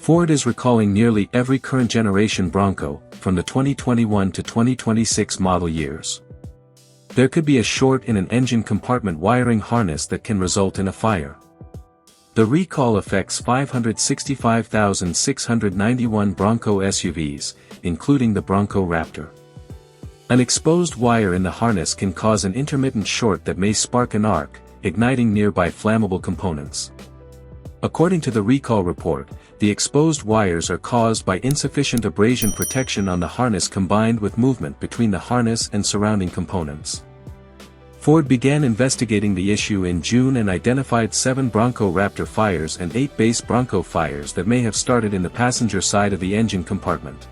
Ford is recalling nearly every current generation Bronco, from the 2021 to 2026 model years. There could be a short in an engine compartment wiring harness that can result in a fire. The recall affects 565,691 Bronco SUVs, including the Bronco Raptor. An exposed wire in the harness can cause an intermittent short that may spark an arc, igniting nearby flammable components. According to the recall report, the exposed wires are caused by insufficient abrasion protection on the harness combined with movement between the harness and surrounding components. Ford began investigating the issue in June and identified 7 Bronco Raptor fires and 8 base Bronco fires that may have started in the passenger side of the engine compartment.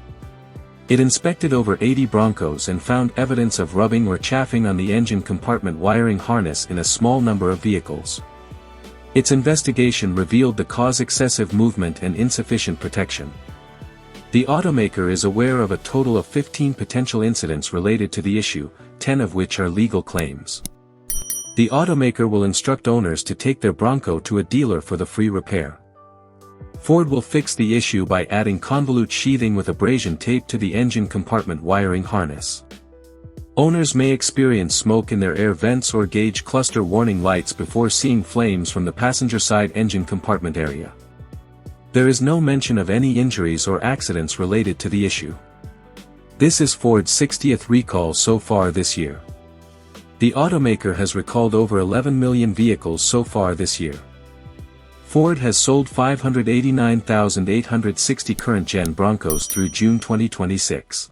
It inspected over 80 Broncos and found evidence of rubbing or chafing on the engine compartment wiring harness in a small number of vehicles. Its investigation revealed the cause: excessive movement and insufficient protection. The automaker is aware of a total of 15 potential incidents related to the issue, 10 of which are legal claims. The automaker will instruct owners to take their Bronco to a dealer for the free repair. Ford will fix the issue by adding convolute sheathing with abrasion tape to the engine compartment wiring harness. Owners may experience smoke in their air vents or gauge cluster warning lights before seeing flames from the passenger side engine compartment area. There is no mention of any injuries or accidents related to the issue. This is Ford's 60th recall so far this year. The automaker has recalled over 11 million vehicles so far this year. Ford has sold 589,860 current-gen Broncos through June 2026.